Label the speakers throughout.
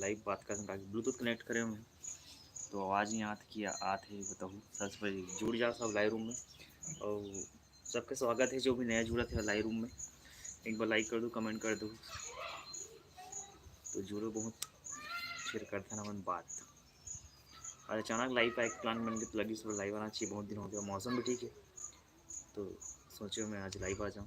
Speaker 1: Live बात कर ताकि ब्लूटूथ कनेक्ट करें मैं तो आवाज़ नहीं आती कि आते ही बताऊँ सच पर जुड़ जाओ सब लाइव रूम में। और सबके स्वागत है जो भी नया जुड़ा थे लाइव रूम में। एक बार लाइक कर दो, कमेंट कर दो तो जुड़ो बहुत, फिर करते ना अपन बात। और अचानक लाइव का एक प्लान बन के तो लगी सुबह लाइव आना चाहिए, बहुत दिन हो गया, मौसम भी ठीक है तो सोचो मैं आज लाइव आ जाऊँ।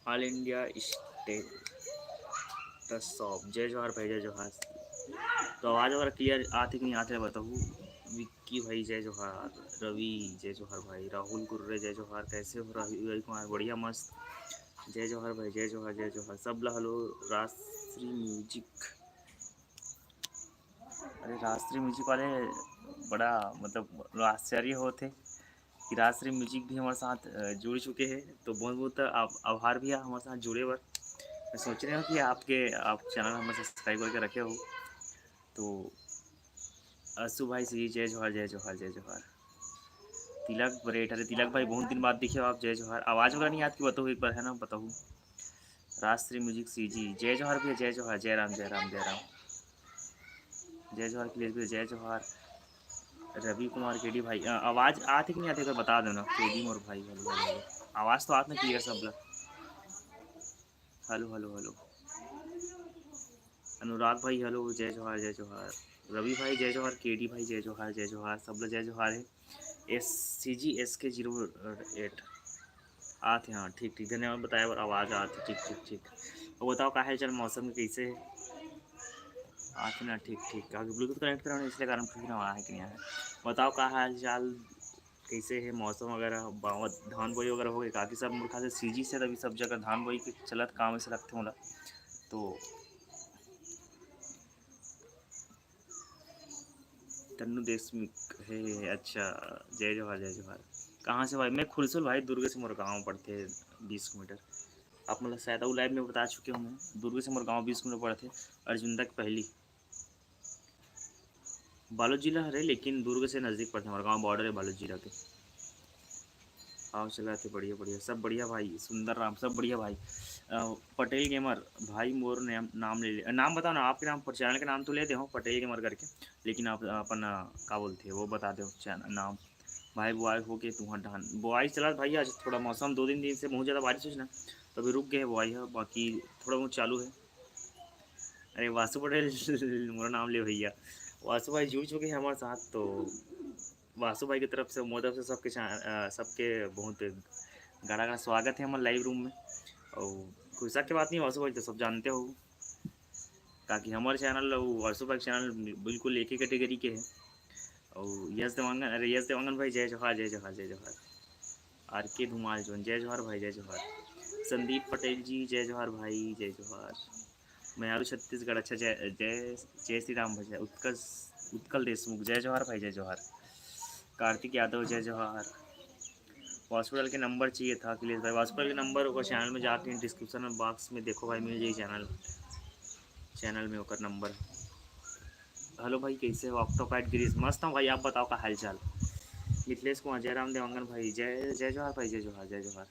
Speaker 1: ऑल इंडिया स्टेटस ऑफ जय जोहार भाई, जय जोहार। तो आवाज़ वगैरह क्लियर आती कि नहीं आते बताऊँ। विक्की भाई जय जोहार, रवि जय जोहार भाई, राहुल गुर्रे जय जोहार, कैसे हो रवि कुमार, बढ़िया मस्त, जय जोहार भाई, जय जोहार जय जोहार सब ला। हेलो राजश्री म्यूजिक, अरे राजश्री म्यूजिक वाले बड़ा मतलब आश्चर्य होते कि राजश्री म्यूजिक भी हमारे साथ जुड़ चुके हैं, तो बहुत बहुत आभार भी है हमारे साथ जुड़े पर। मैं सोच रहा हूँ कि आप चैनल हमें सब्सक्राइब करके रखे हो। तो असु भाई सी जय जोहार, जय जोहार जय जोहार। तिलक बरेट, अरे तिलक भाई बहुत दिन बाद दिखे हो आप, जय जोहार। आवाज़ वगैरह नहीं आती बताओ एक बार, है ना बताओ। राजश्री म्यूजिक सी जी जय जोहार भी, जय जोहार, जय राम जय राम जय राम, जय जोहार प्लीज भी, जय जोहार। रवि कुमार केडी भाई आवाज़ आती कि नहीं आती, अगर बता देना। केडी मोर भाई, हेलो हेलो हेलो, आवाज़ तो आती ना क्लियर सब लोग। Hello hello hello. अनुराग भाई हेलो, जय जोहार जय जोहार। रवि भाई जय जोहार, केडी भाई जय जोहार, जय जोहार सब लोग जय जोहार है। SCG SK08 आते, हाँ ठीक ठीक, धन्यवाद बताया और आवाज़ आती, ठीक ठीक ठीक। और बताओ क्या है चल, मौसम कैसे है आते ना, ठीक ठीक। आगे ब्लूटूथ कनेक्ट कराना इसलिए कारण पूछ रहा है कि नहीं है। बताओ क्या हाल चाल कैसे है, मौसम वगैरह धान बोई वगैरह हो गई काफ़ी सब मुल्क से सीजी से तभी सब जगह धान बोई के चलत काम से लगते होला। तो तन्नू देशमुख है, अच्छा जय जोहार जय जोहार। कहाँ से भाई, मैं खुलसुल भाई, दुर्ग से मोर गाँव पड़ते 20 किलोमीटर। आप मतलब शायद वो लाइव में बता चुके हूँ मैं, दुर्ग से मोर गाँव 20 किलोमीटर पड़ते। अर्जुन तक पहली बालोद जिला है, लेकिन दुर्ग से नज़दीक पड़ता है हमारा गाँव, बॉर्डर है बालोद जिला के। आओ चलाते, बढ़िया बढ़िया सब बढ़िया भाई, सुंदर राम सब बढ़िया भाई। पटेल गेमर भाई मोर नाम ले नाम बताओ ना, आपके नाम पर चैनल के नाम तो ले दे हो पटेल गेमर करके, लेकिन आप अपन क्या बोलते हैं वो बता दो चैनल नाम। भाई बुआई हो के तू धान बुआई चला भाई, आज थोड़ा मौसम 2 दिन से बहुत ज़्यादा बारिश हुई ना, तो अभी रुक गए है बुआई है, बाकी थोड़ा बहुत चालू है। अरे वासु पटेल मोरा नाम ले भैया, वासु भाई जुड़ चुके हैं हमारे साथ। तो वासु भाई की तरफ से मोदी तरफ से सबके बहुत गाढ़ा गाढ़ा स्वागत है हमारे लाइव रूम में। और कोई शक की बात नहीं, वासु भाई तो सब जानते हो, ताकि हमारे चैनल और वासु भाई चैनल बिल्कुल एक ही कैटेगरी के हैं। और यश देवांगन, अरे यश देवांगन भाई जय जोहार जय जोहार जय जोहार। आर के धुमाल जोन जय जोहार भाई, जय जोहार। संदीप पटेल जी जय जोहार भाई, जय जोहार। मयारू छत्तीसगढ़, अच्छा जय जय जय श्री राम भजय, उत्कल उत्कल देशमुख जय जोहार भाई, जय जोहार। कार्तिक यादव जय जोहार। हॉस्पिटल के नंबर चाहिए था अखिलेश भाई, हॉस्पिटल के नंबर होगा चैनल में जाके डिस्क्रिप्शन में बॉक्स में देखो भाई, मिल जाइए चैनल में होकर नंबर। हेलो भाई कैसे हो, ऑक्टोपैड गिरीश मस्त हूँ भाई, आप बताओ का हाल चाल। मिथिलेश कुमार जयराम देवांगन भाई जय जय जोहार भाई, जय जोहार जय जोहार।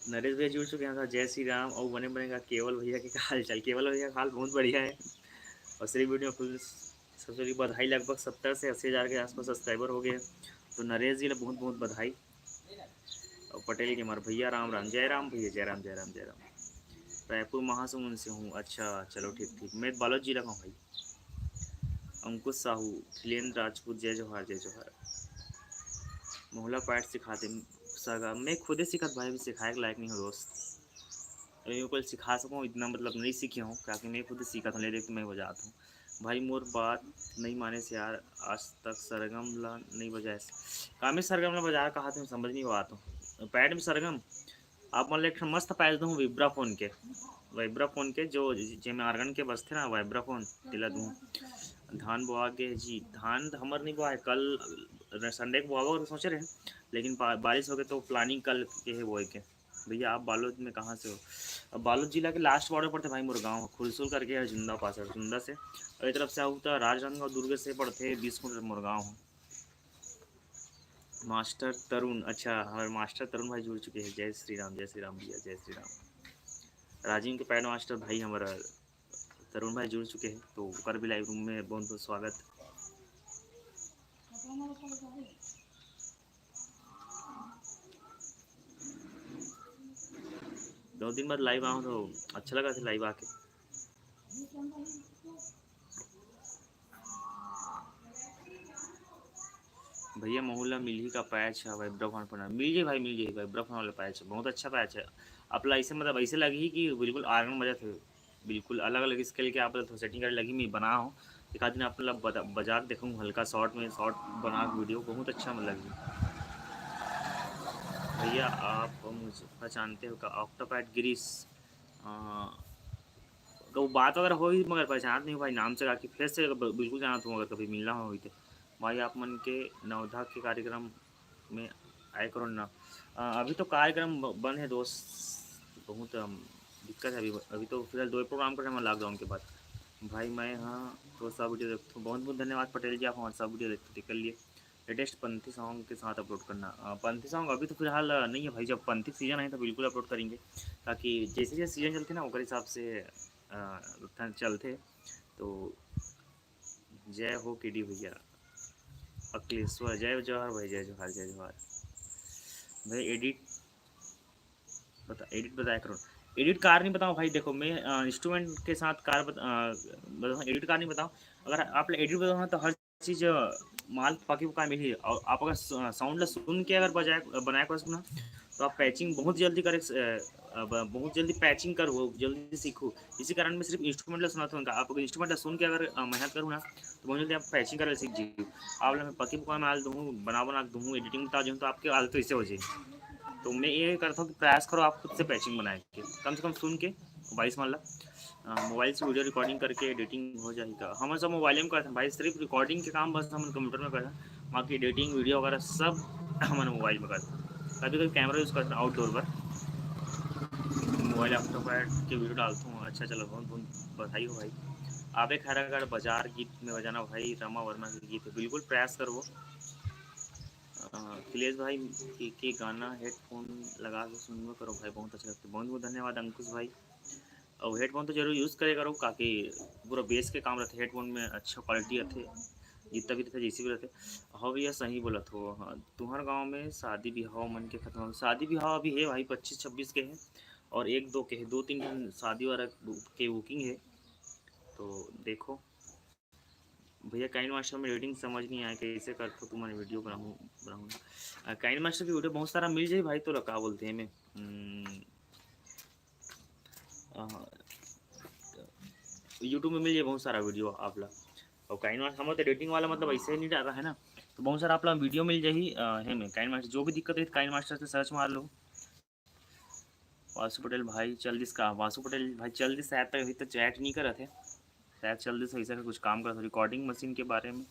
Speaker 1: नरेश भैया जुड़ चुके हैं, जय श्री राम। और बने बनेगा केवल भैया के हाल चाल, केवल भैया का हाल बहुत बढ़िया है। और श्री वीडियो फुल सबसे बधाई, लगभग 70 से 80 हज़ार के आसपास सब्सक्राइबर हो गए। तो नरेश जी ने बहुत बहुत बधाई। और पटेल के मार भैया राम राम, जय राम भैया, जय राम जय राम जय राम। रायपुर महासमुंद से हूँ, अच्छा चलो ठीक ठीक, मैं बालोद जिला का हूँ भाई। अंकुश साहू, खिलेंद्र राजपूत जय जोहार जय जोहार। मोहला पैट सिखाते सगा, मैं खुद ही सिखा भाई, अभी सिखाए के लायक नहीं हो दोस्त। अभी मैं कोई सिखा सकूँ इतना मतलब नहीं सीखे हूँ, क्योंकि मैं खुद ही सीखा था, ले देख तो मैं बजाता हूँ। भाई मोर बात नहीं माने से यार, आज तक सरगम ला नहीं बजाए, काम में सरगम ला बजा कहा था, समझ नहीं बात हूँ पैड में सरगम। आप मान एक मस्त पैड दूँ विब्रा फोन के, वाइब्रा फोन के जो जिसमें आर्गन के बसते ना, वाइब्रा फोन दिला दूँ। धान बोआ के जी, धान हमार नहीं बोआ है, कल संडे को बोआ तो सोचे रहे, लेकिन बारिश हो गई तो प्लानिंग कल के है बोए के। भैया आप बालोद में कहाँ से हो? अब बालोद जिला के लास्ट बॉर्डर पड़ते भाई मोर गाँव खुरसुल करके है, जुंदा पास है, जुंदा से और एक तरफ से आऊँ तो राजनांदगांव दुर्ग से पड़ते 20 किलोमीटर मोर गाँव है। मास्टर तरुण, अच्छा हमारे मास्टर तरुण भाई जुड़ चुके हैं। जय श्री राम भैया, जय श्री राम। राजीव के पैड मास्टर भाई हमारा तरुण भाई जुड़ चुके हैं, तो ऊपर भी लाइव रूम में बहुत बहुत स्वागत। 2 दिन बाद लाइव आऊँ तो अच्छा लगा था लाइव आके। भैया मोहल्ला मिल ही का पैच है भाई, ब्रफ पर मिल जाए भाई, मिल जाए भाई, ब्रफ वाला पैच है, बहुत अच्छा पैच है। आपला ऐसे मतलब ऐसे लगी कि बिल्कुल आयरन मजा थे, बिल्कुल अलग अलग स्केल के आप सेटिंग कर लगी मैं बना हूँ। एक आध दिन आप बाजार देखूँ हल्का शॉर्ट में, शॉर्ट बना वीडियो बहुत अच्छा लगी। भैया आप मुझे पहचानते हो का? ऑक्टोपैड गिरीश, तो बात अगर हो ही मगर पहचान नहीं हो भाई, नाम से काफ़ी फेस से बिल्कुल जाना तुम अगर कभी मिलना हो तो भाई। आप मन के नवधा के कार्यक्रम में आए करो ना। अभी तो कार्यक्रम बंद है दोस्त, बहुत दिक्कत है अभी। अभी तो फिलहाल 2 प्रोग्राम कर रहे हैं लॉकडाउन के बाद भाई। मैं हाँ तो सब वीडियो देखता हूँ, बहुत बहुत धन्यवाद पटेल जी, आप हमारे सब वीडियो देखते कर लिए। लेटेस्ट पंथी सॉन्ग के साथ अपलोड करना। पंथी सॉन्ग अभी तो फिलहाल नहीं है भाई, जब पंथी सीजन आए तो बिल्कुल अपलोड करेंगे, ताकि जैसे जैसे सीजन चलते ना उस हिसाब से चलते। तो जय हो के डी भैया, अखिलेश्वर जय जवाहर भाई, जय जवाहर जय जवाहर भाई। एडिट बताया करो। एडिट कार नहीं बताऊँ भाई, देखो मैं इंस्ट्रूमेंट के साथ कार बताऊँ, एडिट कार नहीं बताऊँ। अगर आप एडिट बताओ तो हर चीज़ माल पाकी पुका मिली, और आप अगर साउंड सुन के अगर बजाय बनाया करो सुना, तो आप पैचिंग बहुत जल्दी करे, बहुत जल्दी पैचिंग करो, जल्दी सीखो। इसी कारण मैं सिर्फ इंस्ट्रूमेंट सुनाता हूँ। आप अगर इंस्ट्रूमेंट सुन के अगर मेहनत करूँ ना, तो बहुत जल्दी आप पैचिंग कर सीख जाइए। आप मैं पकी पुका में आल दूँ, बना दूँ, एडिटिंग बता दूँ, तो आपके आल तो इससे हो जाए। तो मैं ये करता हूँ कि प्रयास करो आप खुद से पैचिंग बनाए के, कम से कम सुन के 22 मान ला मोबाइल से वीडियो रिकॉर्डिंग करके एडिटिंग हो जाएगा। हम सब मोबाइल में करते हैं भाई, सिर्फ रिकॉर्डिंग के काम बस हम कंप्यूटर में करते हैं, बाकी एडिटिंग वीडियो वगैरह सब हमारे मोबाइल में करते हैं। कभी कभी कैमरा यूज़ करते हैं आउटडोर पर, मोबाइल ऑक्टोपैड के वीडियो डालता हूँ। अच्छा चलो, बहुत बहुत बधाई हो भाई। आप एक खैरागढ़ बाजार गीत में बजाना भाई, रमा वर्मा के गीत है, बिल्कुल प्रयास करो। अखिलेश भाई के गाना हेडफोन लगा के सुनबो करो भाई, बहुत अच्छा लगता है। बहुत बहुत धन्यवाद अंकुश भाई। और हेडफोन तो जरूर यूज़ करे करो, काफ़ी पूरा बेस के काम रहते हेडफोन में, अच्छा क्वालिटी रहते, जितना भी रहते जैसे भी रहते। हाँ भैया सही बोला तो। हाँ तुम्हारे गांव में शादी ब्याह मन के खत्म, शादी ब्याह अभी है भाई 25-26 के हैं, और 1-2 के हैं, 2-3 शादी वाला के बुकिंग है। तो देखो भैया, काइन मास्टर में रेटिंग समझ नहीं आया, कैसे करते तुम्हारी वीडियो बनाऊँ। काइन मास्टर की वीडियो बहुत सारा मिल जाए भाई, तो क्या बोलते हैं मैं यूट्यूब में मिल जाए बहुत सारा वीडियो आप ला। और काइन मास्टर हम तो रेटिंग वाला मतलब ऐसे ही नहीं डाल रहा है ना, तो बहुत सारा आप लोग वीडियो मिल जाए है। मैं काइन मास्टर जो भी दिक्कत है काइन मास्टर से सर्च मार लो। वासु पटेल भाई चल दिस का, वासु पटेल भाई चल दिस ऐप पे अभी तक चैट नहीं कर रहे थे, शायद चल दिस ऐसा कुछ काम कर रहा था रिकॉर्डिंग मशीन के बारे में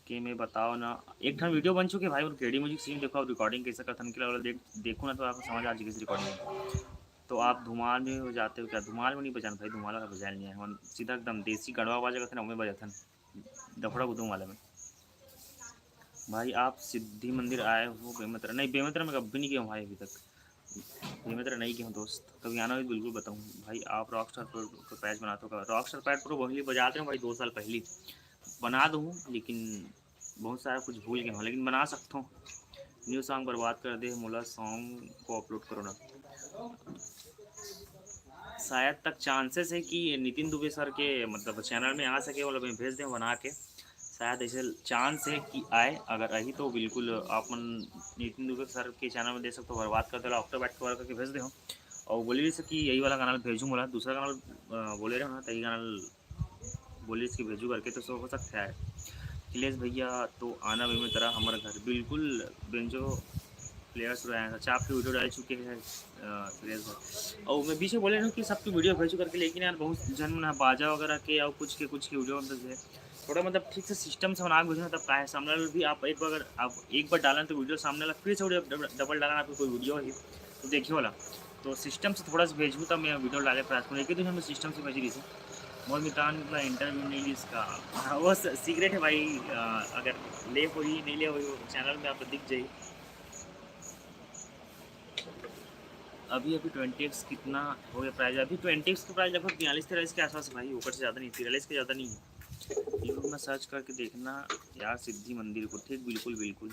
Speaker 1: कि मैं बताओ ना। एक ठान वीडियो बन चुके भाई, और केडी म्यूजिक सीन देखो, आप रिकॉर्डिंग कैसे करता है देखो ना, तो आपको समझ आ जाएगी इस रिकॉर्डिंग। तो आप धुमाल में हो जाते हो क्या? धुमाल में नहीं बजाना भाई, धुमाल वाला बजाया नहीं है हम, सीधा एकदम देसी गढ़वा बाजा था ना मैं बजा था, दफड़ा गुदूम वाले में। भाई आप सिद्धि मंदिर आए हो बेमतरा? नहीं बेमतरा में कभी नहीं गया हूँ भाई अभी तक, बेमतरा नहीं गया हूँ दोस्त, कभी आना भी बिल्कुल बताऊँ भाई। आप रॉक स्टार प्रो पैच बनाते हो? रॉक स्टार पैड प्रो वही बजाते हैं भाई, 2 साल पहले बना दूँ, लेकिन बहुत सारा कुछ भूल गया हूँ, लेकिन बना सकता हूँ। न्यू सॉन्ग बर्बाद कर दे मोला, सॉन्ग को अपलोड करो ना। शायद तक चांसेस है कि नितिन दुबे सर के मतलब चैनल में आ सके, और मैं भेज दें बना के, शायद ऐसे चांस है कि आए। अगर रही तो बिल्कुल आप नितिन दुबे सर के चैनल में दे सकते हो, बर्बाद कर दे ऑक्टो बैट कवर करके भेज दे हो। और बोली से कि यही वाला गाना भेजूँ, बोला दूसरा गाना बोले रहे हो ना, तो यही गाना बोली इसकी भेजू करके, तो सो हो सकता है। अखिलेश भैया तो आना भी में तरह हमारे घर बिल्कुल बेंजो प्लेयर्स रहे हैं। अच्छा आपकी वीडियो डाल चुके हैं अखिलेश भाई, और मैं बीच में बोले ना कि सबकी वीडियो भेजू करके, लेकिन यार बहुत जन ना बाजा वगैरह के और कुछ की वीडियो मतलब है थोड़ा मतलब ठीक से सिस्टम से बना के भेजना, तब का है सामने वाला भी आप एक बार अगर आप एक बार डालें तो वीडियो सामने वाला फिर से डबल डालना आपकी कोई वीडियो है, तो देखिए वाला तो सिस्टम से थोड़ा सा भेजूँ तब मैं वीडियो डाले प्रयास करूँ, लेकिन हम सिस्टम से भेज रही से मोर मितान का इंटरव्यू नहीं ली इसका। हाँ, वो सीक्रेट है भाई। अगर ले हुई नहीं ले हुई चैनल में आपको दिख जाए। अभी अभी 20x कितना हो गया प्राइस? अभी 20x का प्राइस लगभग 42-43 के आसपास है भाई, ऊपर से ज़्यादा नहीं, 43 के ज़्यादा नहीं है। यूट्यूब में सर्च करके देखना यार सिद्धि मंदिर को। ठीक, बिल्कुल बिल्कुल।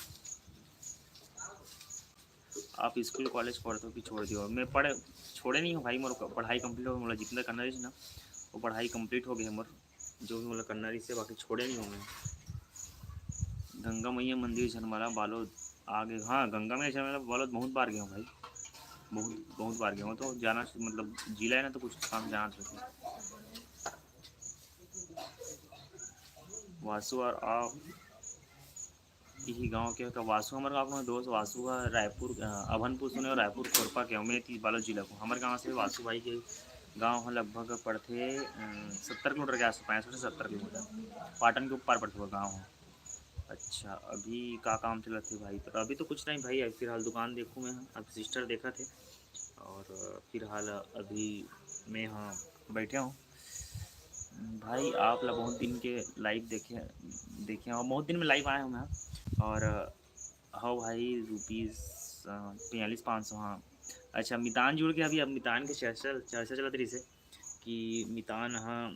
Speaker 1: आप स्कूल कॉलेज पढ़ते हो कि छोड़ दियो? मैं छोड़े नहीं हूँ भाई, मोर पढ़ाई कंप्लीट हो गई, जितना करना रही ना वो पढ़ाई कंप्लीट हो गई मोर, जो भी मतलब करना रही से, बाकी छोड़े नहीं हूँ मैं। गंगा मैया मंदिर झरमरा बालोद आगे, हाँ गंगा मैया झरमरा बालोद बहुत बार गया हूँ भाई, बहुत बहुत बार गया हूँ। तो जाना मतलब जिला है ना, तो कुछ काम जाना चाहिए। वासु और आप यही गांव के का वासु, हमारे गाँव में दोस्त वासु का रायपुर अभनपुर सुने और रायपुर खोरपा के मैं थी बालोद जिला को। हमारे गाँव से वासु भाई के गांव है लगभग पड़ते 70 किलोमीटर के आस, 65 से 70 किलोमीटर पाटन के ऊपर पड़ते हुआ गाँव है। अच्छा, अभी का काम चला थे भाई? तो अभी तो कुछ नहीं भाई, अभी फिलहाल दुकान देखूँ मैं, अभी सिस्टर देखा थे और फिलहाल अभी मैं यहाँ बैठे हूँ भाई। आप लोग बहुत दिन के लाइव देखे और बहुत दिन में लाइव आया हूँ मैं। और हाँ भाई, रुपीज़ 42-500, हाँ। अच्छा, मितान जुड़ के अभी, अब मितान के चर्चा चर्चा चलत रही से कि मितान हाँ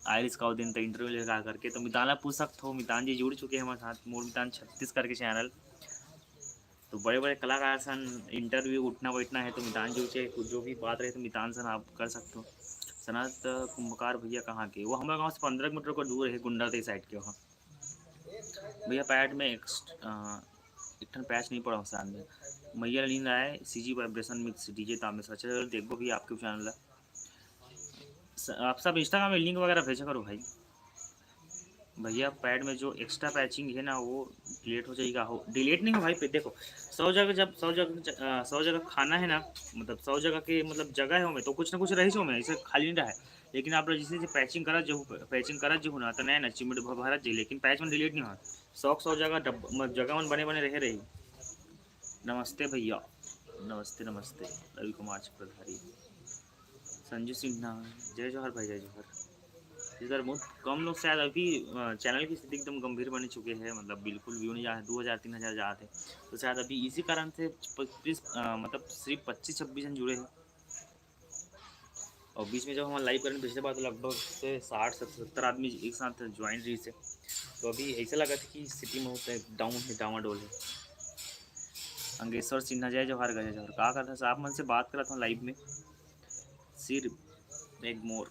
Speaker 1: आयरिस का दिन तो इंटरव्यू लेकर करके, तो मितान ला पूछ सकते हो। मितान जी जुड़ चुके हैं हमारे साथ, मोर मितान 36 करके चैनल। तो बड़े बड़े कलाकार सन इंटरव्यू उठना बैठना है तो मितान जी से जो भी बात रहे तो मितान सन आप कर सकते हो। सनत कुंभकार भैया कहाँ के? वो हमारे गाँव से 15 किलोमीटर को दूर है, गुंडाते साइड के वहाँ। भैया पैड में एक टन पैच नहीं पड़ा साथ में। मैया नींद आए सीजी वाइब्रेशन मिक्स डीजे तामेश। अच्छा देखो भी आपके चैनल है। आप सब इंस्टाग्राम में लिंक वगैरह भेजा करो भाई। भैया पैड में जो एक्स्ट्रा पैचिंग है ना वो डिलीट हो जाएगा। हो डिलीट नहीं हो भाई, पे देखो 100 जगह, जब 100 जगह खाना है ना, मतलब 100 जगह के मतलब जगह है में तो कुछ ना कुछ रही सो में, ऐसे खाली नहीं रहा है। लेकिन आप लोग जैसे पैचिंग करा जो ना तो नया ना चिमट भरत जी, लेकिन पैच में डिलीट नहीं हुआ। 100 जगह जगह में बने बने रहे रही। नमस्ते भैया, नमस्ते नमस्ते। रवि कुमार चक्रधारी, संजू सिन्हा, जय जौहर भाई, जय जौहर। इधर बहुत कम लोग शायद अभी चैनल की स्थिति एकदम गंभीर बन चुके हैं, मतलब बिल्कुल व्यू नहीं जा रहे, 2000-3000 जाते हैं। तो शायद अभी इसी कारण से 25 मतलब सिर्फ 25-26 जन जुड़े हैं। और बीच में जब हम लाइव करें पिछले बार तो लगभग से 60-70 आदमी एक साथ ज्वाइन रही से, तो अभी ऐसा लगा था कि सिटी में होता है डाउन है, डामाडोल है। अंगेश्वर सिन्हा, जय जौहर, जय जौहर। कहा करता साहब मन से बात करा था लाइव में, सिर्फ एक मोर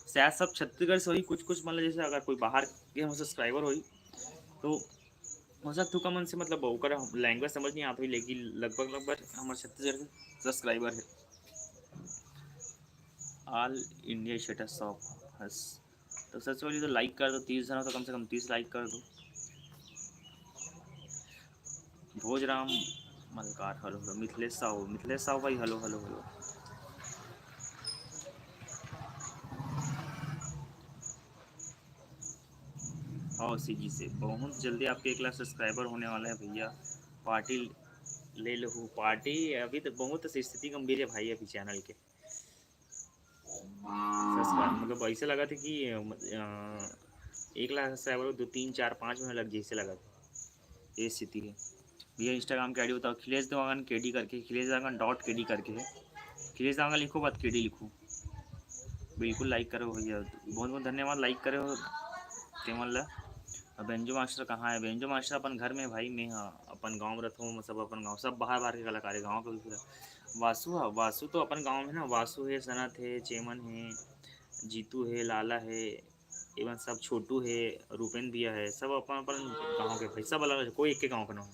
Speaker 1: शायद सब छत्तीसगढ़ से हुई, कुछ कुछ मतलब जैसे अगर कोई बाहर के हम सब्सक्राइबर हुई तो हो सकता हुआ मन से मतलब ओकर लैंग्वेज समझ नहीं आता हुई, लेकिन लगभग लगभग हमारे छत्तीसगढ़ के सब्सक्राइबर है। ऑल इंडिया स्टेटस ऑफ हस, तो सबसे पहले तो लाइक कर दो, 30 जन हो तो कम से कम 30 लाइक कर दो। Bhojram Malkar, hello hello. मिथिलेश साहू भाई, हलो हलो हलो। हाँ सीजी से बहुत जल्दी आपके 1 लाख सब्सक्राइबर होने वाला है भैया, पार्टी ले लो पार्टी। अभी तो बहुत स्थिति गंभीर है भाई अभी चैनल के, मतलब ऐसे लगा था कि 1 लाख सब्सक्राइबर 2-3-4-5 महीने लग जैसे लगा था, ये स्थिति है भैया। इंस्टाग्राम की आईडी बताओ? खिलेश देवांगन केडी करके, खिलेश देवांगन .KD करके है। खिलेश देवांगन लिखो बात KD लिखो। बिल्कुल लाइक करो भैया, बहुत बहुत धन्यवाद लाइक करे हो केवल ला। बेंजो मास्टर कहाँ है? बेंजो मास्टर अपन घर में भाई, मैं हाँ अपन गाँव में रहता हूँ, सब अपन गाँव, सब बाहर बाहर के कलाकार है गाँव का भी पूरा। वासु, हाँ वासु तो अपन गाँव में ना, वासु है, सनत है, चेमन है, जीतू है, लाला है, एवं सब छोटू है, रूपेंद्र भैया है, सब अपन अपन गाँव के भाई, सब अलग अलग, कोई एक के गाँव का ना हो।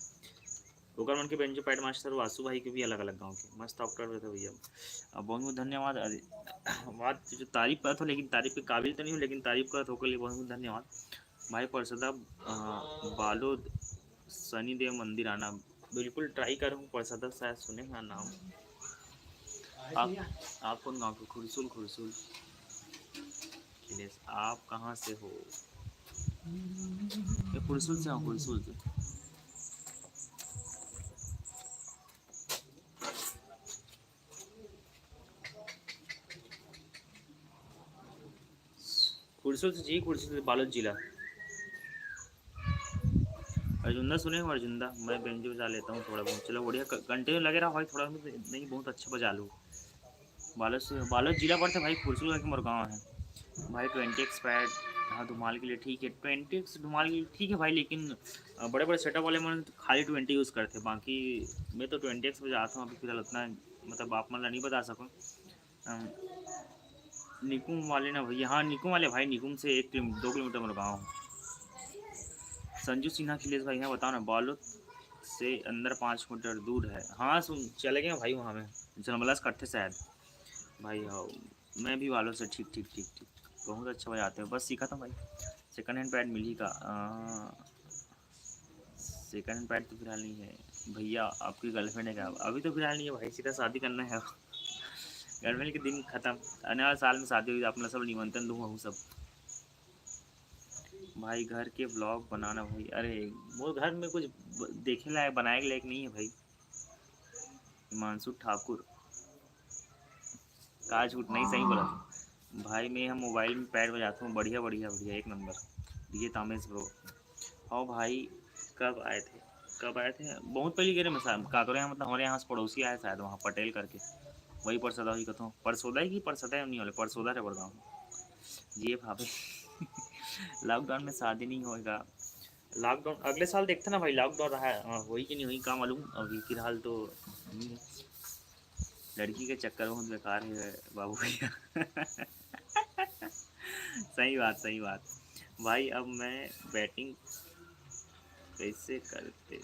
Speaker 1: ओकर मन के बेंजो पैड मास्टर वासु भाई के भी अलग अलग गाँव के मस्त आप कर रहे थे भैया। अब बहुत बहुत धन्यवाद। अरे बात जो तारीफ करत हो, लेकिन तारीफ के काबिल तो नहीं हो, लेकिन तारीफ करत होकर लिए बहुत बहुत धन्यवाद भाई। परसदा बालोद शनि देव मंदिर आना, बिल्कुल ट्राई करूँ। परसदा शायद सुने का नाम। आप कौन गाँव के? खुरसुल, खुरसुल। खिलेश, आप कहाँ से हो? मैं खुरसुल से हूँ, खुरसुल से। कुर्सी से जी, कुर्सी से बालोद जिला। अर्जुंदा सुने हो? अर्जुंदा मैं बेंजो बजा लेता हूँ थोड़ा बहुत। चलो बढ़िया, कंटिन्यू लगे रहा भाई, थोड़ा नहीं बहुत अच्छा बजा लूँ। बालोद से, बालोद जिला पड़ता भाई, कुर्सी का मुरगांव है भाई। 20 एक्सपायर्ड, हाँ धुमाल के लिए ठीक है, 20 धुमाल के लिए ठीक है भाई, लेकिन बड़े बड़े सेटअप वाले मैंने तो खाली 20 यूज़ करते, बाकी मैं तो 20x बजाता हूँ अभी फिलहाल उतना, मतलब आप मतलब नहीं बता सकूँ। निकुम वाले ना भैया, हाँ निकुम वाले भाई, निकुम से 2 किलोमीटर मुरगांव। संजू सिन्हा अखिलेश भाई हैं, बताओ ना। बालोद से अंदर 5 मीटर दूर है, हाँ सुन चले गए भाई वहाँ में, जनमला से कट्ठे शायद भाई। हाँ मैं भी बालोद से, ठीक ठीक ठीक ठीक, बहुत अच्छा बजाते हैं, बस सीखा था भाई। सेकंड हैंड पैड मिली का, सेकंड हैंड पैड तो फिलहाल नहीं है भैया। आपकी गर्लफ्रेंड है क्या? अभी तो फिलहाल नहीं है भाई, सीधा शादी करना है। गर्लफ्रेंड के दिन खत्म, आने वाले साल में शादी होगी, आप सब निमंत्रण दूंगा हूँ सब भाई। घर के ब्लॉग बनाना भाई, अरे वो घर में कुछ देखे लायक बनाए के लायक नहीं है भाई। हिमांशु ठाकुर, काज झूठ नहीं, सही बोला भाई। मैं हम मोबाइल में पैड बजाता हूँ, बढ़िया बढ़िया बढ़िया, एक नंबर। ये तामेश ब्रो, हाँ भाई। कब आए थे, कब आए थे? बहुत पहले गिरे में शायद काकरे यहाँ, मतलब हमारे यहाँ से पड़ोसी आए शायद, वहाँ पटेल करके, वही परसदा ही कहता हूँ, परसोदा ही, परसदा नहीं वाले परसोदा है बड़गाँव। जी भाभी। लॉकडाउन में शादी नहीं होएगा, लॉकडाउन अगले साल देखते ना भाई, लॉकडाउन रहा है, वही कि नहीं वही, काम मालूम, अभी फिलहाल तो नहीं है। लड़की के चक्कर में बेकार है बाबू भैया। सही बात, सही बात भाई। अब मैं बैटिंग कैसे करते,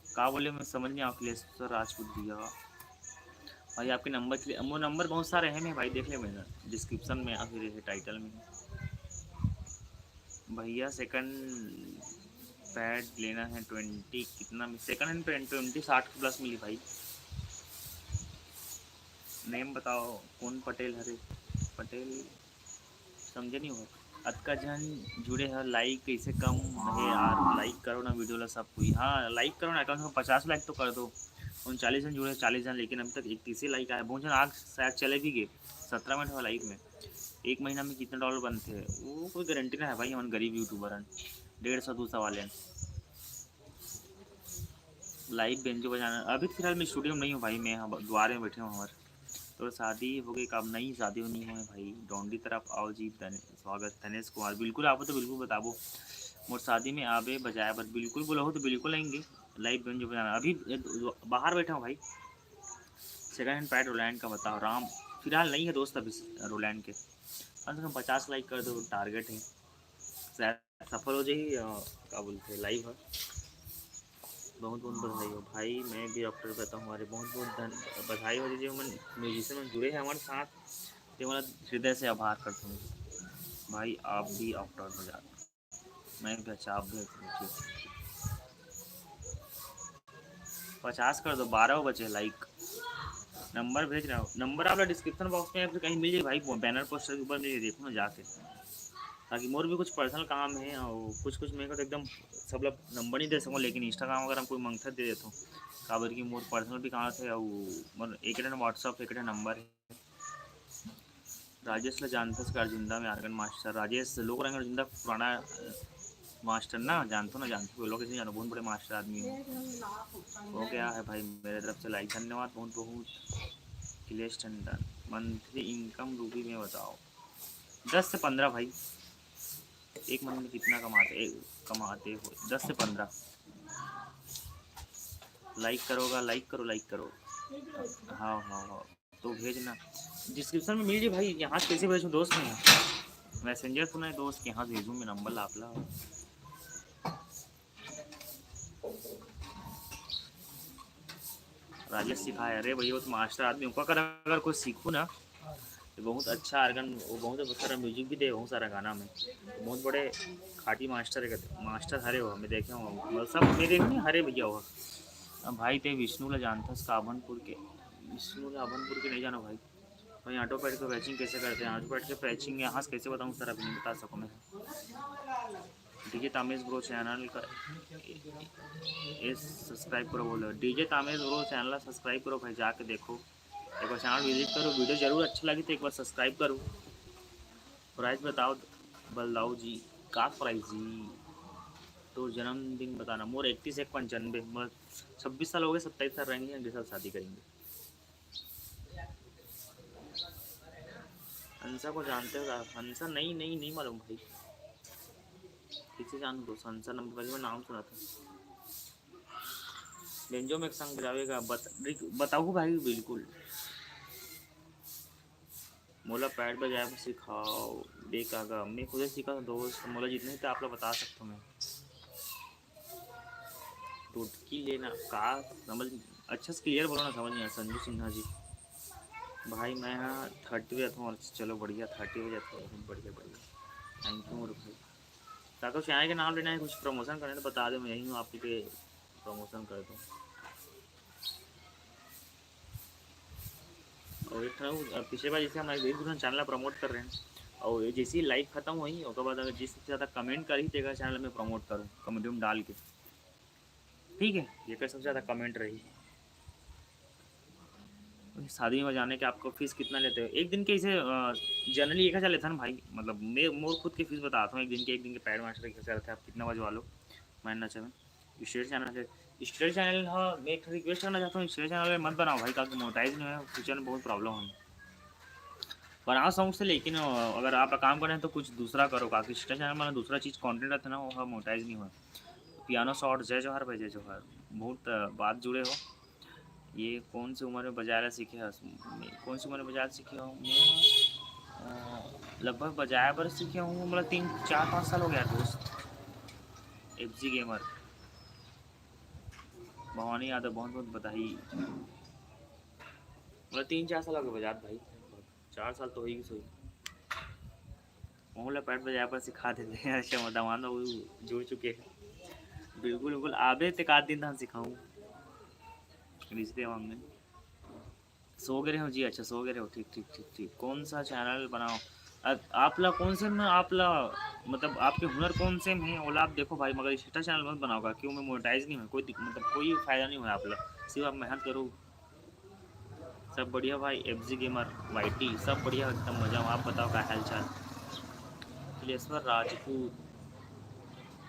Speaker 1: कहा बोले मैं समझ नहीं, अखिलेश राजपूत भैया भाई। आपके नंबर के लिए, वो नंबर बहुत सारे हैं भाई, देख ले मैंने डिस्क्रिप्शन में या फिर टाइटल में भैया। सेकंड पैड लेना है 20 कितना में सेकंड हैंड पैड? 20 60 प्लस मिली भाई। नेम बताओ, कौन पटेल? हरे पटेल, समझे नहीं हो? अतका जन जुड़े हैं, लाइक कैसे कम है यार, लाइक करो ना वीडियो ला सब कोई, हाँ लाइक करो ना, अकाउंट में 50 लाइक तो कर दो। 39 जन जुड़े, 40 जन, लेकिन अभी तक 31 ही लाइक आए, बहुत जन आग शायद चले भी गए। 17 मिनट हुआ लाइक में। एक महीना में कितने डॉलर बनते हैं वो कोई गारंटी ना है भाई, हम गरीब यूट्यूबर हैं। 150 200 वाले हैं। लाइव बेंजो बजाना, अभी फिलहाल मैं स्टूडियो में नहीं हूँ भाई, मैं द्वार में बैठे हूँ हमारे। तो शादी हो गई, कब नहीं शादी नहीं हुई भाई। डोंडी तरफ आओ जी, स्वागत धनेश कुमार, बिल्कुल आपो तो बिल्कुल बताबो। मोर शादी में आबे बजाए, बस बिल्कुल बोलो तो बिल्कुल आएंगे। लाइव बेंजो बजाना, अभी बाहर बैठा हूँ भाई। सेकंड हैंड पैड रोलैंड का बताओ राम, फिलहाल नहीं है दोस्त अभी रोलैंड के। कम से कम 50 लाइक कर दो, टारगेट है, शायद सफल हो जाए। क्या बोलते हैं, लाइव है। बहुत बहुत बधाई हो भाई, मैं भी डॉक्टर कहता हूँ हमारे, बहुत बहुत बधाई हो दीजिए। मन म्यूजिशियन में जुड़े हैं हमारे साथ, तो मतलब हृदय से आभार करता हूँ भाई। आप भी डॉक्टर हो जाते, मैं भी, अच्छा आप भी ठीक। 50 कर दो, 12 बचे लाइक। नंबर भेज रहा हूँ, नंबर आप डिस्क्रिप्शन बॉक्स में कहीं मिल जाए भाई, बैनर पोस्टर के ऊपर मिल, देखो ना जाके, ताकि मोर भी कुछ पर्सनल काम है, और कुछ कुछ मेरे को तो एकदम सब लोग नंबर नहीं दे सकूँ, लेकिन इंस्टाग्राम वगैरह कोई मंगता दे देता हूँ, काबर की मोर पर्सनल भी कहाँ थे, और एक व्हाट्सअप एक नंबर है। राजेश ला जानते का अर्जुंदा में आर्गन मास्टर, राजेश लोग रंग अर्जुंदा पुराना मास्टर ना, जानते हो ना, जानते हो लोग कैसे जानो, बहुत बड़े मास्टर आदमी हो। वो क्या है भाई, मेरे तरफ से लाइक धन्यवाद बहुत बहुत। Akhilesh Tandon, monthly income Ruby में बताओ। 10 से 15 भाई, एक महीने में कितना कमाते हो? 10 से 15। लाइक करोगा, लाइक करो, लाइक करो। हाँ हाँ हाँ, तो भेजना डिस्क्रिप्शन में मिल जाए भाई। यहाँ से कैसे भेजूँ दोस्त में, मैसेंजर तो नहीं दोस्त के यहाँ भेजूँ मैं, नंबर लापला। राजेश सिखाया, अरे भैया वो तो मास्टर आदमी उनका कर, अगर कुछ सीखूँ ना तो बहुत अच्छा आर्गन, वो बहुत सारा म्यूजिक भी दे, बहुत सारा गाना में, बहुत बड़े खाटी मास्टर है, मास्टर हरे हो मैं देखे हूँ सब मेरे नहीं हरे भैया हुआ। अब भाई ते विष्णु ला जानता है काबनपुर के, विष्णु ला अभनपुर के नहीं जाना भाई। भाई ऑटो पैड का पैचिंग कैसे करते हैं? ऑटो पैड के पैचिंग यहाँ से कैसे बताऊँ सर, अभी नहीं बता सकूँ मैं। डीजे तामेश ब्रो चैनल का सब्सक्राइब करो, बोलो डीजे तामेश ब्रो चैनल सब्सक्राइब करो भाई, जाके देखो एक बार चैनल विजिट करो, वीडियो जरूर अच्छा लगी तो एक बार सब्सक्राइब करो। प्राइस बताओ बलदाऊ जी। का प्राइस जी? तो जन्मदिन बताना। मोर 31 1 95 मोर 26 साल हो गए, 27 साल रहेंगे, अगले साल शादी करेंगे। हंसा को जानते हो आप? हंसा नहीं नहीं नहीं मालूम भाई, किसे जान दो। हंसा नंबर पहले मैं नाम सुना था। बेंजो में एक संग बजावेगा बताओ भाई बिल्कुल। मोला पैड बजाए पर सिखाओ देखागा। मैं खुद ही सीखा था दोस्त, मोला जितने थे आप लोग बता सकते हो। मैं टुटकी लेना का समझ, अच्छा से क्लियर बोलो ना, समझ नहीं आया। संजू सिन्हा जी भाई मैं हाँ 30 बजे आता हूँ। चलो बढ़िया, 30 बजे आता हूँ, बढ़िया बढ़िया। थैंक यू मोर भाई। ताकि चैनल के नाम लेना है, कुछ प्रमोशन करना है तो बता दो, मैं यही हूँ आपके पे प्रमोशन कर दूँ। और एक पिछले बार जैसे हमारे एक दूसरा चैनल प्रमोट कर रहे हैं, और जैसे ही लाइव खत्म हुई उसके बाद अगर जिस सबसे ज़्यादा कमेंट कर ही देगा चैनल में प्रमोट करूँ, कमेंट में डाल के, ठीक है। ये कर सबसे ज़्यादा कमेंट रही। शादी में जाने के आपको फीस कितना लेते हो? एक दिन के इसे जनरली 1000 लेता ना भाई, मतलब मैं मोर खुद की फीस बताता हूँ। एक दिन के पैड मास्टर के रहते हैं। आप कितना बजवा लो, मैं ना चले स्टेट चैनल है। स्टेट चैनल हाँ, मैं एक रिक्वेस्ट करना चाहता हूँ, स्टेट चैनल में मत बनाओ भाई, ताकि मोनेटाइज नहीं है, फ्यूचर में बहुत प्रॉब्लम होगी। बनाओ सॉन्ग से, लेकिन अगर आप काम करें तो कुछ दूसरा करो, काफी स्टेट चैनल में दूसरा चीज़ कंटेंट रहता है ना, वो मोनेटाइज नहीं हुआ। पियानो शॉट जय जौहर भाई, जय जौहर। बहुत बात जुड़े हो। ये कौन सी उम्र में बजाया सीखे हो? कौन सी उम्र में बजाया सीखे हो? मैं लगभग बजाया पर सीखे हूँ, मतलब 3 4 5 साल हो गया दोस्त। F G gamer Bhavani Yadav, बहुत बहुत बधाई। मतलब 3 4 साल हो गए बजात भाई, 4 साल तो ही सोई। मोहल्ला पैट बजाया पर सिखा देते हैं। अच्छा दामाद वो जुड़ चुके हैं। बिल्कुल बिल्कुल आबे ते का दिन था सिखाऊँ रिश्ते मांगने। सो गए हो जी? अच्छा सो गए हो, ठीक ठीक ठीक ठीक। कौन सा चैनल बनाओ? आप लोग कौन से में आप लोग, मतलब आपके हुनर कौन से में ओला आप देखो भाई, मगर इंस्टा चैनल मत बनाओगा, क्यों? मैं मोनेटाइज नहीं है, कोई मतलब कोई फ़ायदा नहीं हुआ आप लोग, सिर्फ आप मेहनत करो। सब बढ़िया भाई, एफ जी गेमर वाईटी सब बढ़िया एकदम मजा। आप बताओ क्या हाल चाल? तिलेश्वर राजपूत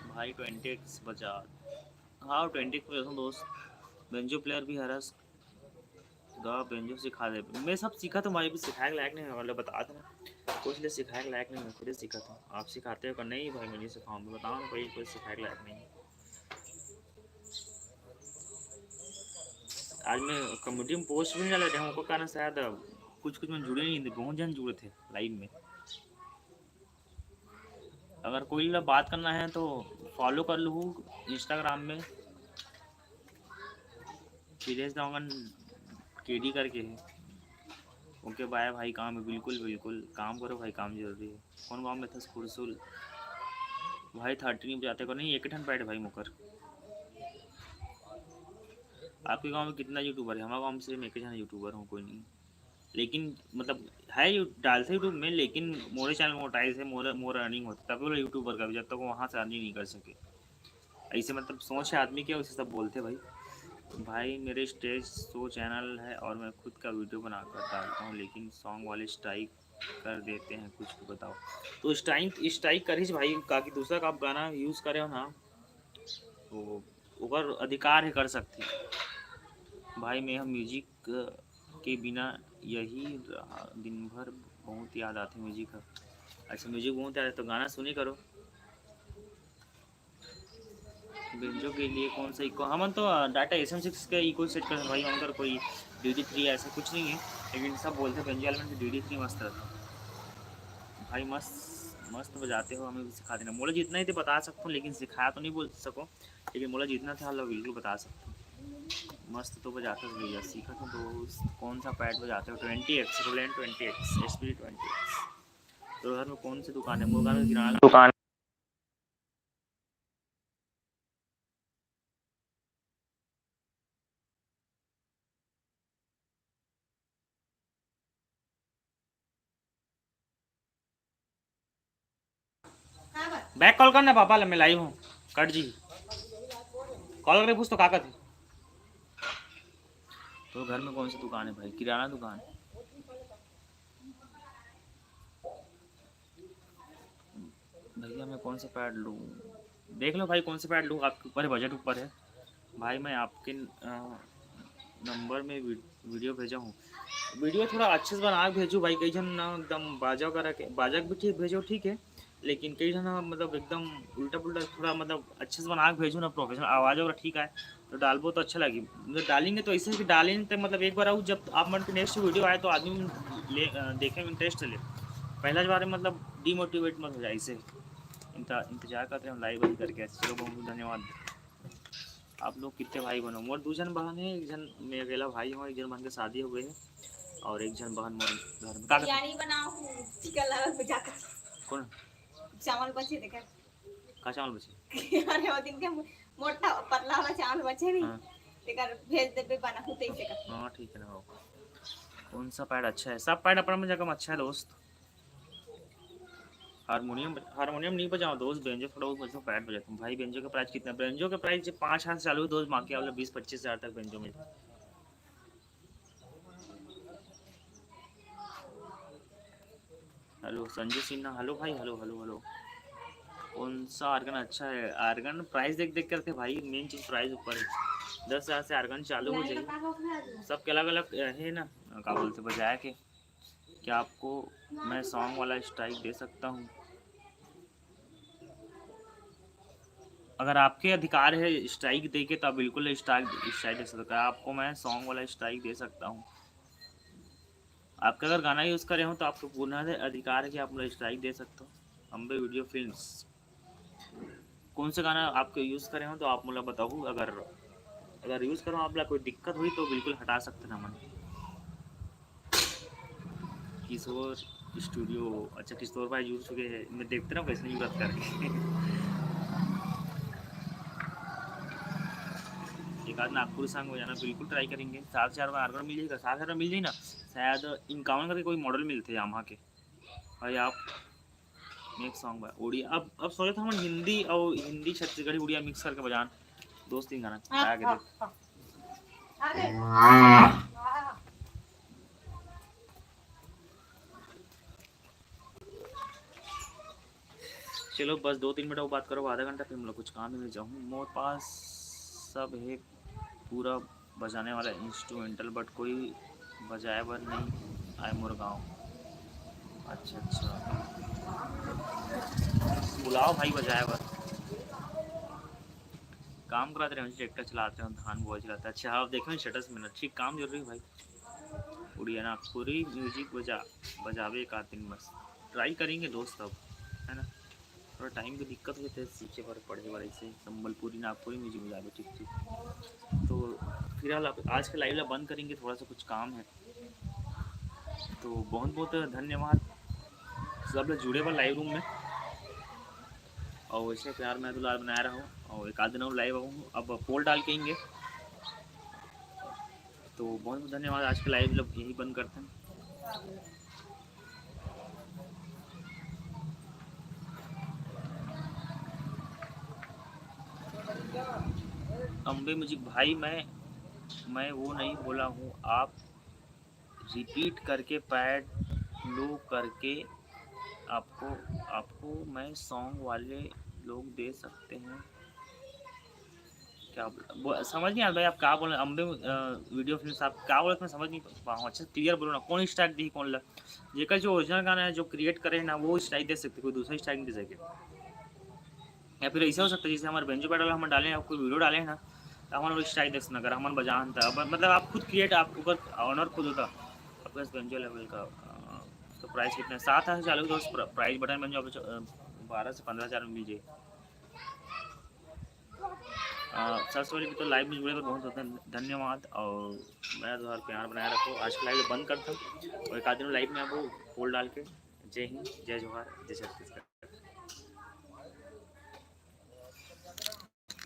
Speaker 1: भाई 20x बजा। हाँ 20x में दोस्त। बेंजो प्लेयर भी हरस गा बेंजो सिखा दे। मैं सब सीखा तो मुझे भी सिखाने के लायक नहीं है, मतलब बता देना कुछ लिए सिखाने के लायक नहीं है, खुद ही सीखा था। आप सिखाते हो नहीं भाई, मुझे सिखाऊँ मैं बताऊँ ना, कोई कोई सिखाने के लायक नहीं है। आज मैं कम्युनिटी में पोस्ट भी नहीं डाला था, उनको कारण शायद कुछ कुछ में जुड़े नहीं थे, बहुत जन जुड़े थे लाइव में। अगर कोई बात करना है तो फॉलो कर लूँ इंस्टाग्राम में, विलेज दामन केडी करके है। ओके बाय भाई, काम है बिल्कुल बिल्कुल, काम करो भाई, काम जरूरी है। कौन गाँव में था खुरसुल भाई? 13 बजाते को नहीं, एक ठन पैड भाई मुकर। आपके गांव में कितना यूट्यूबर है? हमारे गांव में सिर्फ एक जन यूट्यूबर हूँ, कोई नहीं। लेकिन मतलब है डालते यूट्यूब में, लेकिन मोरे चैनल मोटाइज है, मोर मोर अर्निंग होता है, तभी वो यूट्यूबर का भी, जब तक वो वहाँ से अर्निंग नहीं कर सके। ऐसे मतलब सोच है आदमी क्या, उसे सब बोलते भाई। भाई मेरे स्टेज शो चैनल है और मैं खुद का वीडियो बनाकर डालता हूँ, लेकिन सॉन्ग वाले स्ट्राइक कर देते हैं, कुछ तो बताओ। तो स्ट्राइक स्ट्राइक करीज भाई, काफ़ी दूसरा का आप गाना यूज़ करे हो ना, तो ऊपर अधिकार है, कर सकते भाई। मैं हम म्यूजिक के बिना यही रहा दिन भर, बहुत याद आती म्यूजिक का। अच्छा म्यूजिक बहुत याद है तो गाना सुनी करो। बेंजो के लिए कौन सा इको? हम तो डाटा SM6 का इको सेट कर भाई, हम कोई DD3 ऐसा कुछ नहीं है, लेकिन सब बोलते हैं बेंजो एलिमेंट DD3 मस्त रहता है भाई। मस्त मस्त बजाते हो, हमें भी सिखा देना। मोला जितना ही तो बता सकता हूँ, लेकिन सिखाया तो नहीं बोल सको, लेकिन मोला जितना था अल्लाह बिल्कुल बता सकता हूँ। मस्त तो बजाते हो भैया, सीखा तो दोस्त। कौन सा पैड बजाते हो? 20x Rowland 20x SP 20x। तो घर में कौन सी दुकान है? मोगा में किराना दुकान। बैक कॉल करना पापा, मैं लाइव हूँ। कट जी कॉल करके पूछ तो काका थे। तो घर में कौन सी दुकान है भाई? किराना दुकान। मैं कौन सा पैड लूँ? देख लो भाई कौन सा पैड लूँ, आपके ऊपर है, बजट ऊपर है भाई। मैं आपके नंबर में वीडियो भेजा हूँ, वीडियो थोड़ा अच्छे से बना के भेजो भाई। कई जन ना एकदम बाजा करा के, बाजा भी ठीक भेजो ठीक है, लेकिन कई जन ना मतलब एकदम उल्टा पुल्टा, थोड़ा मतलब अच्छे से बना के भेजो ना, प्रोफेशनल आवाज़ वगैरह ठीक आए तो डालबो तो अच्छा लगी। मतलब डालेंगे तो ऐसे कि डालेंगे तो मतलब एक बार आऊँ, जब आप मन के नेक्स्ट वीडियो आए तो आदमी देखे में इंटरेस्ट ले। पहला बार में मतलब डीमोटिवेट मत हो जाए, इसे इंतजार करते हैं लाइव बंद करके। चलो बहुत बहुत धन्यवाद। आप लोग कितने भाई बनो? मोर 2 जन बहन है, एक जन मैं अकेला भाई हूँ, एक जन बहन के शादी हो गई है और एक जन बहन मोर घर में।
Speaker 2: बिरयानी बनाओ चिकन लगा बुझा कर।
Speaker 1: कौन
Speaker 2: चावल बचे थे
Speaker 1: का चावल बचे?
Speaker 2: अरे वो दिन के मोटा पतला वाला चावल बचे नहीं।
Speaker 1: हाँ
Speaker 2: तेकर भेज देबे बना होते ही से।
Speaker 1: हाँ ठीक है ना। हो कौन सा पैड अच्छा है? सब पैड अपना में जगह अच्छा है दोस्त। हारमोनियम नहीं बजाओ दोस्त, बेंजो थोड़ा बहुत बजाओ, पैड बजाता हूँ भाई। बेंजो का प्राइस कितना? बेंजो का प्राइस 5,000 से चालू है दोस्त, बाकी वाला 20-25 हज़ार तक बेंजो में। हेलो संजय सिन्हा, हेलो भाई, हेलो हेलो हेलो। कौन सा आर्गन अच्छा है? आर्गन प्राइस देख देख करके भाई, मेन चीज़ प्राइस ऊपर है। 10,000 से आर्गन चालू हो जाएगी। सबके अलग अलग है ना, क्या बोलते बजाया के। क्या आपको मैं सॉन्ग वाला स्ट्राइक दे सकता हूँ? अगर आपके अधिकार है स्ट्राइक दे के तो आप बिल्कुल स्ट्राइक दे सकते हैं। आपको मैं सॉन्ग वाला स्ट्राइक दे सकता हूँ। आपका अगर गाना यूज़ करे हो तो आपको पूर्ण अधिकार है कि आप मुझे स्ट्राइक दे सकते हो। अम्बे वीडियो फिल्म्स, कौन से गाना आपके यूज़ करे हो तो आप मुझे बताओ। अगर यूज़ करो आप कोई दिक्कत हुई तो बिल्कुल हटा सकते ना मन। किशोर स्टूडियो, अच्छा किशोर भाई यूज़ चुके हैं, मैं देखते रहा हूँ कैसे यूज़ करके। एक आध नागपुर सॉन्ग हो जाना, बिल्कुल ट्राई करेंगे। 7,000 में आर्गन मिल जाएगा, 7,000 में मिल जाए ना, शायद 51 करके कोई मॉडल मिलते हैं यामाहा के भाई। आप एक सॉन्ग भाई उड़िया, अब सोचा था हम हिंदी और हिंदी छत्तीसगढ़ी उड़िया मिक्स करके बजान दोस्त, ही गाना गा के देख। चलो बस 2-3 मिनट और बात करो, आधा घंटा, फिर हम लोग कुछ काम में जाऊँ। मोर पास सब है पूरा बजाने वाला इंस्ट्रूमेंटल, बट कोई बजाए बर नहीं आए मोर गाँव। अच्छा अच्छा, बुलाओ भाई बजाए बर। काम कराते रहे, ट्रैक्टर चलाते हैं, धान बोआ चलाता है। अच्छा आप देखें स्टेटस में, ठीक काम जरूरी भाई। उड़िया नागपुरी म्यूजिक बजावे एक आध दिन बस ट्राई करेंगे दोस्त, अब है ना। थोड़ा टाइम की दिक्कत होती है सीखे पर, पढ़े पर, ऐसे संबलपुरी नागपुरी म्यूजिक बजावे ठीक ठीक। तो फिलहाल आज के लाइव बंद करेंगे, थोड़ा सा कुछ काम है। तो बहुत बहुत धन्यवाद सब लोग जुड़े हुए लाइव रूम में, और वैसे प्यार मैं दुलार बना रहा हूँ। और एक आध दिन और लाइव आऊँ, अब पोल डाल के आएंगे। तो बहुत बहुत धन्यवाद। आज के लाइव लोग यही बंद करते हैं। अम्बे म्यूजिक भाई, मैं वो नहीं बोला हूँ, आप रिपीट करके पैड लो करके आपको आपको मैं सॉन्ग वाले लोग दे सकते हैं क्या? समझ नहीं आ भाई आप क्या बोल रहे हैं। अम्बे वीडियो फिल्म आप क्या बोल रहे हैं, समझ नहीं पा हूँ। अच्छा क्लियर बोलो ना, कौन स्ट्राइक दी कौन लग? जेकर जो ओरिजिनल गाना है जो क्रिएट करे ना वो स्ट्राइक दे सकते, कोई दूसरा स्ट्राइक नहीं दे सके। या फिर ऐसा हो सकता है जैसे हमारे बेंजो पैडल हम डालें, आप कोई वीडियो डालें ना तो हमारे स्ट्राइक दे सकते, अगर हमारे बजान था मतलब आप खुद क्रिएट, आपके ऊपर ऑनर खुद होता आपके पास बेंजो लेवल का। तो प्राइस कितना है? 7,000 चालू दोस्त, प्राइस बटन बन जाओ 12 से 15,000 में मिल जाए। सबसे पहले तो लाइव में जुड़े पर बहुत बहुत धन्यवाद, और मेरा द्वार प्यार बनाए रखो। आज के लाइव बंद करता हूँ और एक आध दिन लाइव में आपको पोल डाल के। जय हिंद, जय जोहार, जय छत्तीसगढ़।